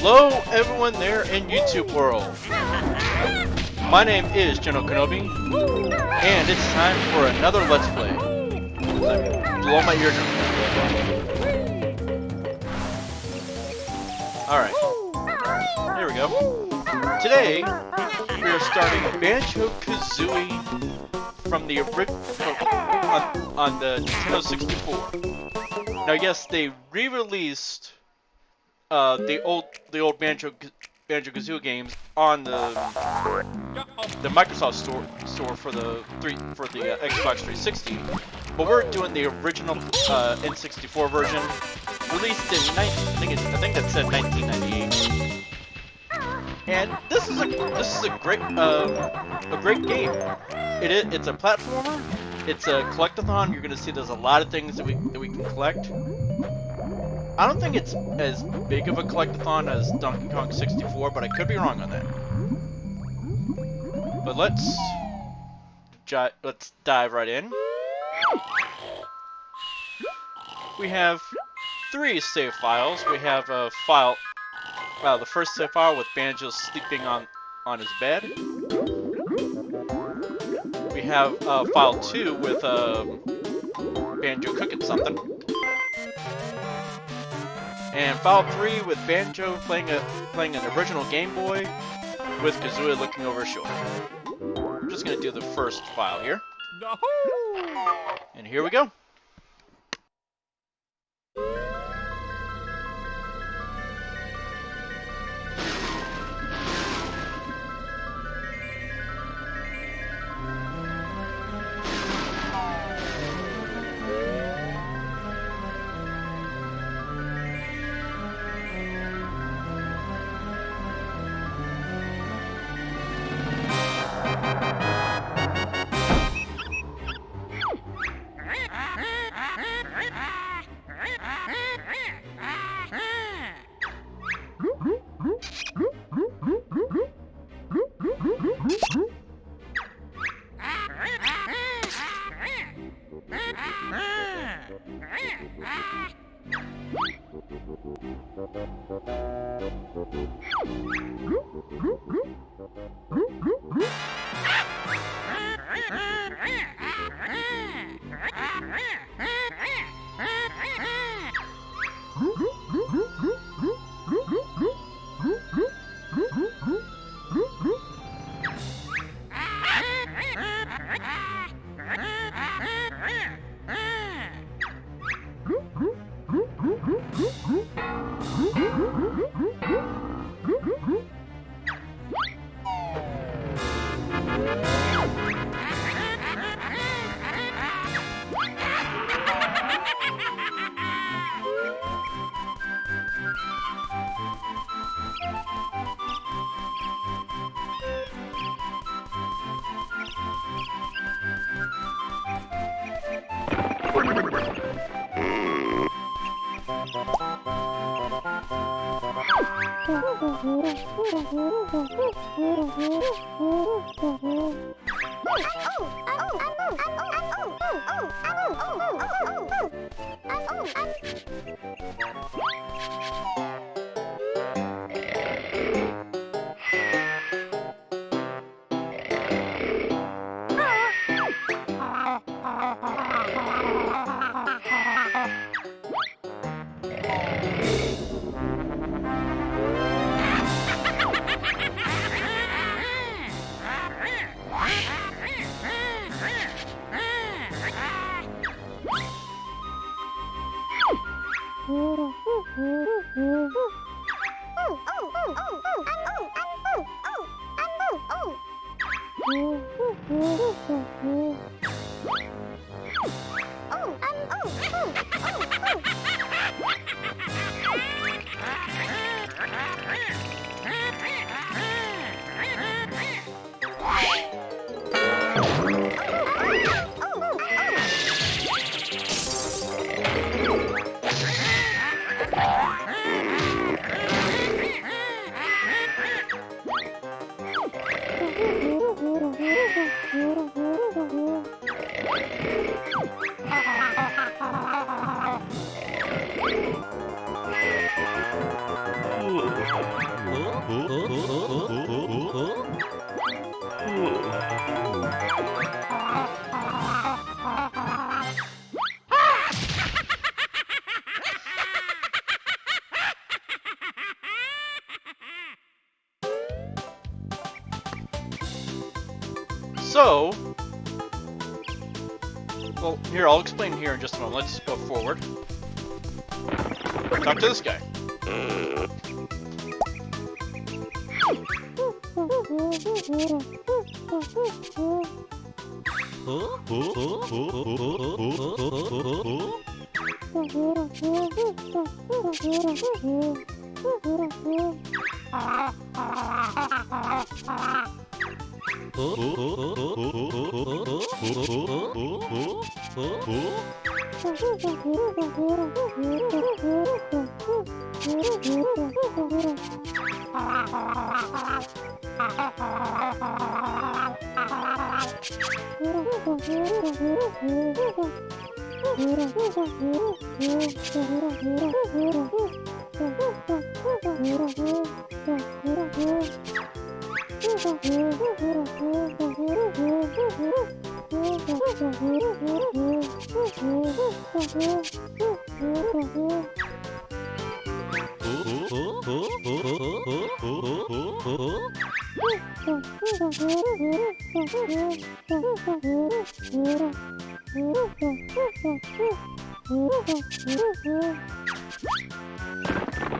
Hello everyone there in YouTube world. My name is General Kenobi, and it's time for another Let's Play. Blow my eardrum. Alright, here we go. Today, we are starting Banjo Kazooie from the on the Nintendo 64. Now yes, they re-released the old Banjo Kazooie games on the Microsoft store for the Xbox 360, but we're doing the original N64 version, released in I think that said 1998. And this is a great game. It's a platformer. It's a collectathon. You're gonna see there's a lot of things that we can collect. I don't think it's as big of a collectathon as Donkey Kong 64, but I could be wrong on that. But let's dive right in. We have 3 save files. We have a file, the first save file with Banjo sleeping on his bed. We have file 2 with Banjo cooking something. And file 3 with Banjo playing an original Game Boy with Kazooie looking over his shoulder. I'm just gonna do the first file here. And here we go. So, well, here, I'll explain here in just a moment. Let's go forward. Talk to this guy.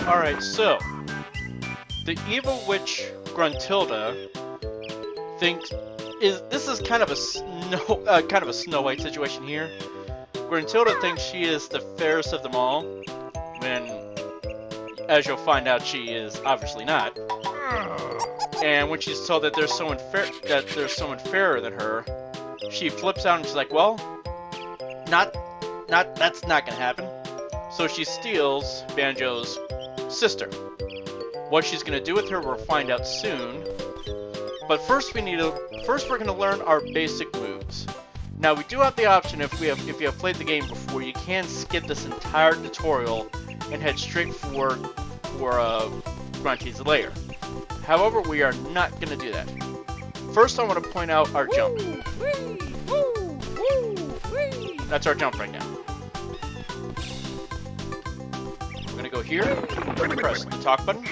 Alright, so the evil witch Gruntilda thinks this is kind of a Snow White situation here. Gruntilda thinks she is the fairest of them all, when, as you'll find out, she is obviously not. And when she's told that there's someone fairer than her, she flips out and she's like, "Well, that's not gonna happen." So she steals Banjo's sister. What she's gonna do with her, we'll find out soon. But first we're gonna learn our basic moves. Now we do have the option, if you have played the game before, you can skip this entire tutorial and head straight for Grunty's lair. However, we are not gonna do that. First, I want to point out our jump. That's our jump right now. We're gonna go here, we're gonna press the talk button.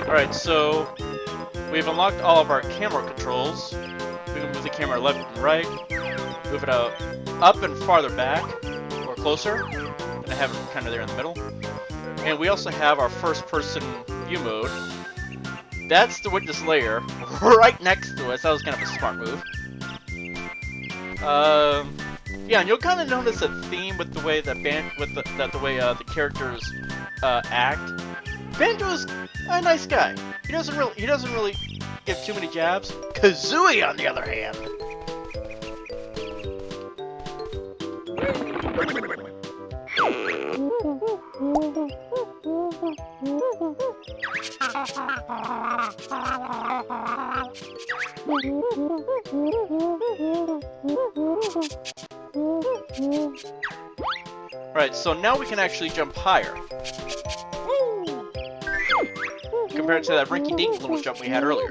Alright, so we've unlocked all of our camera controls. We can move the camera left and right, move it out up and farther back, or closer, and I have it kind of there in the middle. And we also have our first person view mode. That's the witness layer, right next to us. That was kind of a smart move. Yeah, and you'll kind of notice a theme with the way that the characters act. Banjo's a nice guy. He doesn't really give too many jabs. Kazooie, on the other hand. Right, so now we can actually jump higher. Compared to that rinky-dink little jump we had earlier.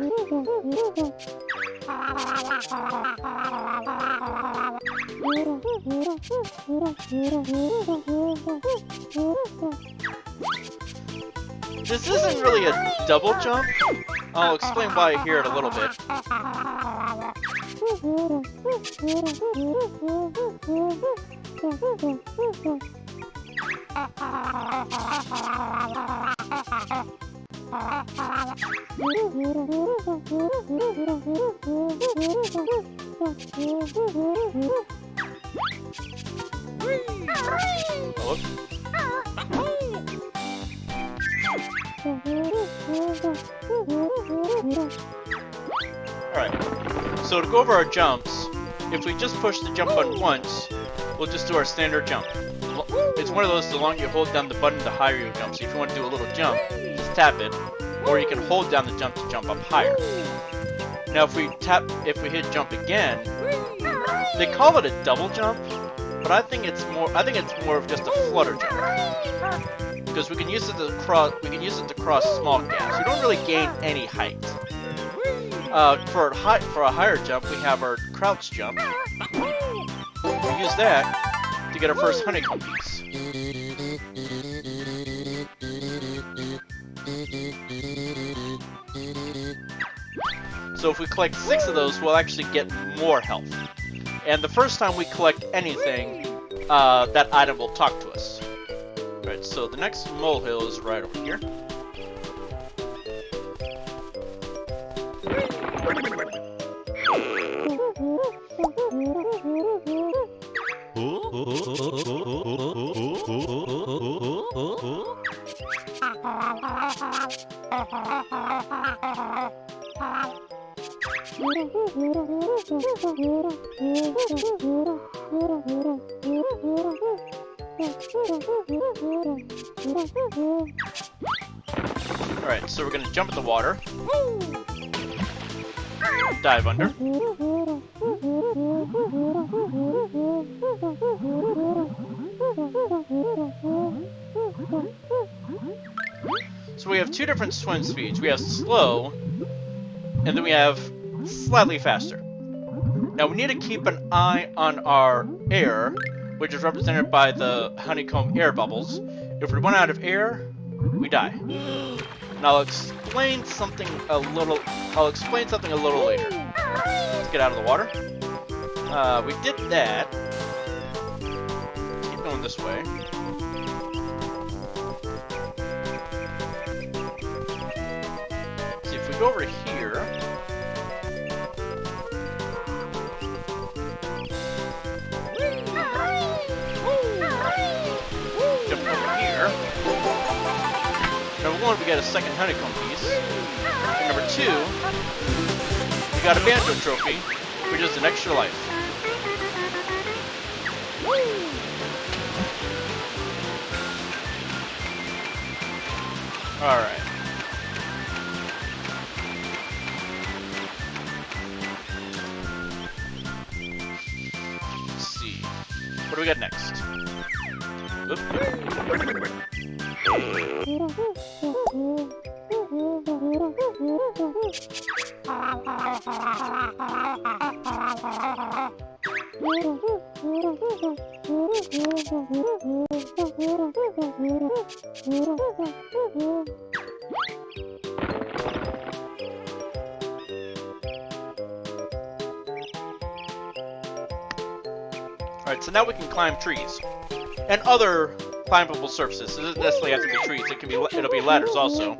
This isn't really a double jump. I'll explain why here in a little bit. Alright, so to go over our jumps, if we just push the jump button once, we'll just do our standard jump. It's one of those, the longer you hold down the button, the higher you jump. So if you want to do a little jump, just tap it, or you can hold down the jump to jump up higher. Now if we hit jump again, they call it a double jump, but I think it's more of just a flutter jump. Because we can use it to cross small gaps. We don't really gain any height. For a higher jump, we have our crouch jump. We use that to get our first honeycomb piece. So if we collect 6 of those, we'll actually get more health. And the first time we collect anything, that item will talk to us. Alright, so the next molehill is right over here. Alright, so we're gonna jump in the water. Dive under. So we have 2 different swim speeds. We have slow, and then we have slightly faster. Now we need to keep an eye on our air, which is represented by the honeycomb air bubbles. If we run out of air, we die. And I'll explain something a little later. Let's get out of the water. We did that. Keep going this way. See if we go over here. Jump over here. Number 1, we got a second honeycomb piece. And number 2, we got a banjo trophy, which is an extra life. Alright. Let's see. What do we got next? Alright, so now we can climb trees and other climbable surfaces. It doesn't necessarily have to be trees. It'll be ladders also.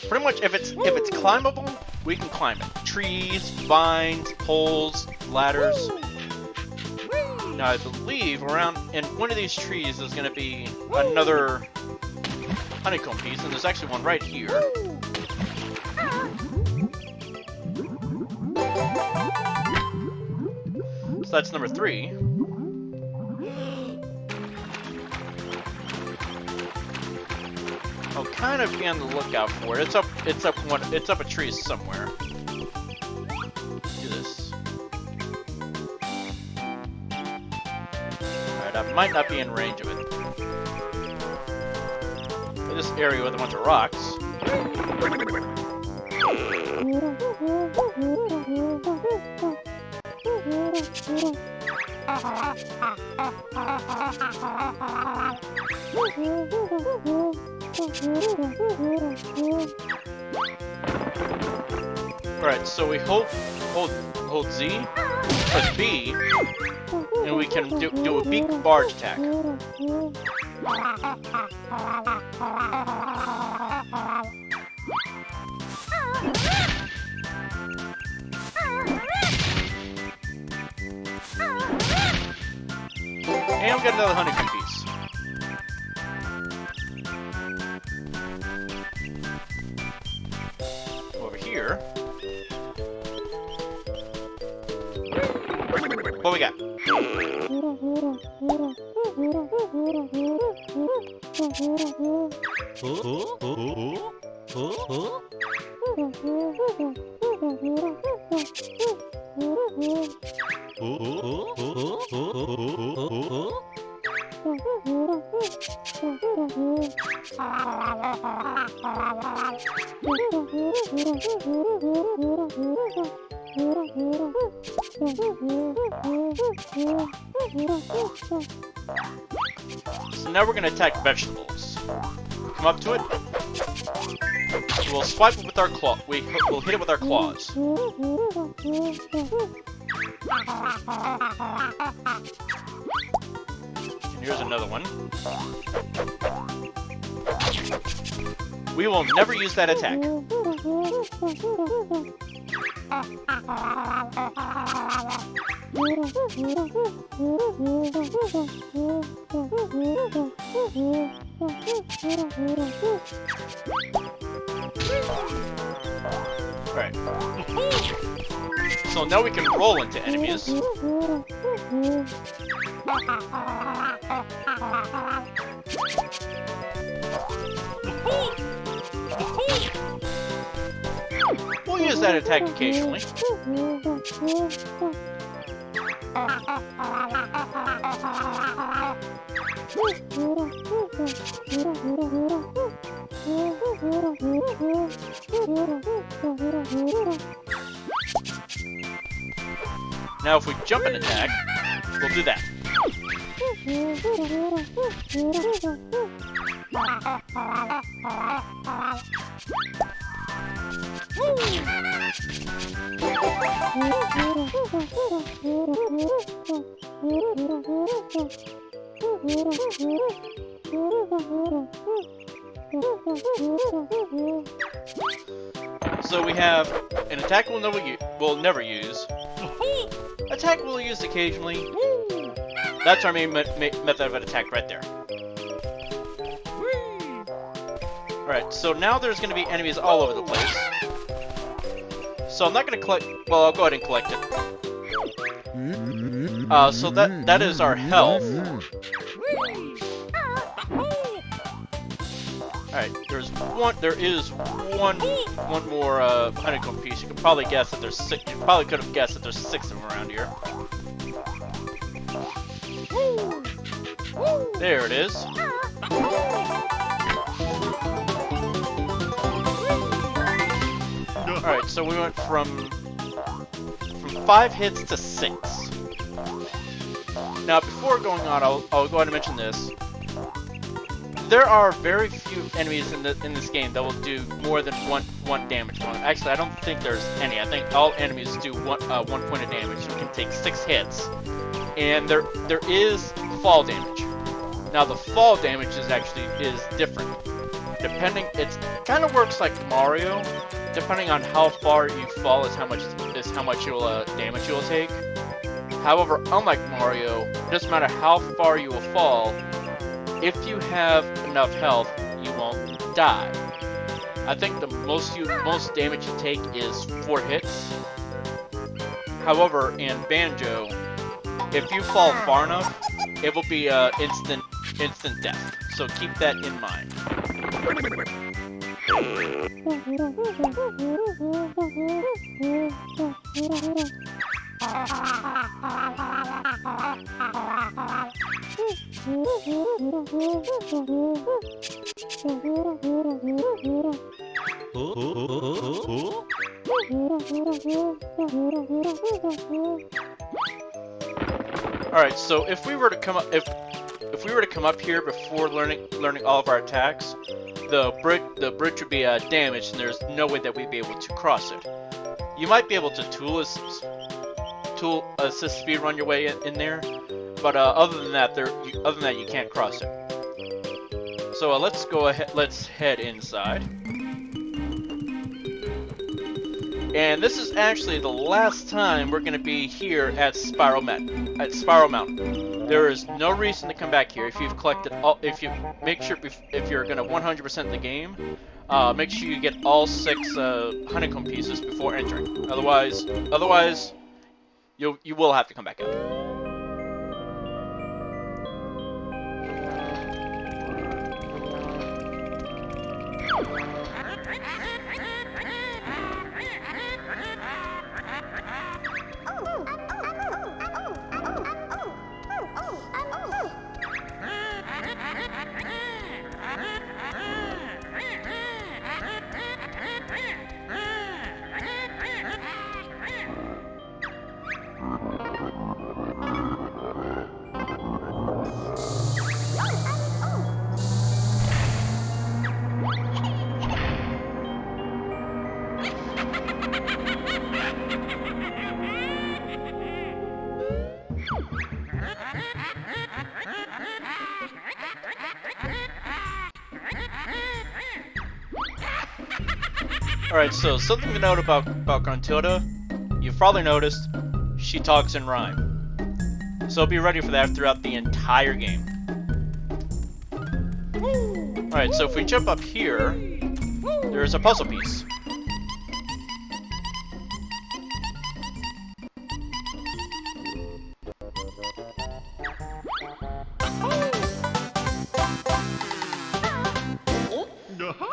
Pretty much, if it's climbable, we can climb it. Trees, vines, poles, ladders. Now I believe around in one of these trees is going to be another honeycomb piece, and there's actually one right here. So that's number 3. I'll kind of be on the lookout for it. It's up a tree somewhere. Do this. Alright, I might not be in range of it. In this area with a bunch of rocks. Alright, so we hold Z, press B, and we can do a beak barge attack. And we got another honeycomb piece. Over here. What we got? So now we're gonna attack vegetables. Come up to it. We'll swipe it with our claw. We'll hit it with our claws. And here's another one. We will never use that attack. Alright. So now we can roll into enemies. We'll use that attack occasionally. Now if we jump and attack, we'll do that. So we have an attack we'll never use. Attack we'll use occasionally. That's our main method of an attack right there. Alright, so now there's going to be enemies all over the place. So I'm not going to collect... Well, I'll go ahead and collect it. So that is our health. Alright, there is one more honeycomb piece. You could probably guess that there's 6. You probably could have guessed that there's 6 of them around here. There it is. Alright, so we went from 5 hits to 6. Now, before going on, I'll go ahead and mention this. There are very few enemies in this game that will do more than one damage. Actually, I don't think there's any. I think all enemies do one point of damage. You can take 6 hits, and there is fall damage. Now, the fall damage is different. It kind of works like Mario. Depending on how far you fall is how much damage you'll take. However, unlike Mario, it doesn't matter how far you will fall. If you have enough health, you won't die. I think the most damage you take is 4 hits. However, in Banjo, if you fall far enough, it will be instant death. So keep that in mind. Alright, so if we were to come up here before learning all of our attacks, the bridge would be damaged, and there's no way that we'd be able to cross it. You might be able to tool assist speedrun your way in there, but other than that, you can't cross it. So let's go ahead. Let's head inside. And this is actually the last time we're going to be here at Spiral Mountain. There is no reason to come back here. If you've collected all, if you're going to 100% the game, make sure you get all 6 honeycomb pieces before entering. Otherwise, you will have to come back out. Alright, so something to note about Gruntilda. You've probably noticed she talks in rhyme. So be ready for that throughout the entire game. Alright, so if we jump up here, there's a puzzle piece.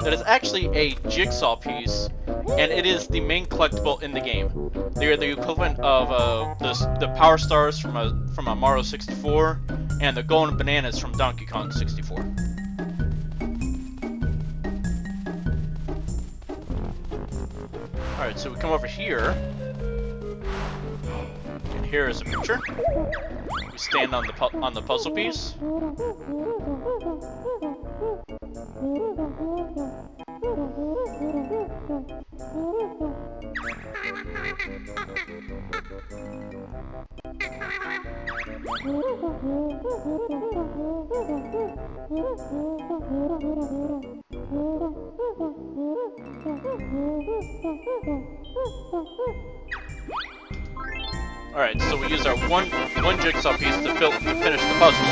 That is actually a jigsaw piece, and it is the main collectible in the game. They are the equivalent of the Power Stars from a Mario 64, and the Golden Bananas from Donkey Kong 64. Alright, so we come over here, and here is a picture. We stand on the puzzle piece. Alright, so we use our one jigsaw piece to finish the puzzle.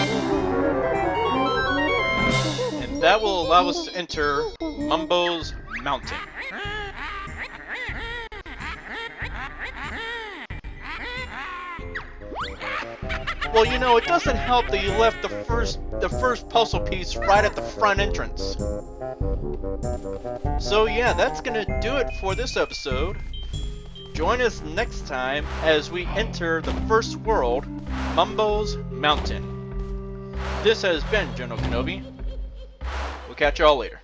And that will allow us to enter Mumbo's Mountain. Well, you know, it doesn't help that you left the first puzzle piece right at the front entrance. So yeah, that's gonna do it for this episode. Join us next time as we enter the first world, Mumbo's Mountain. This has been General Kenobi. We'll catch y'all later.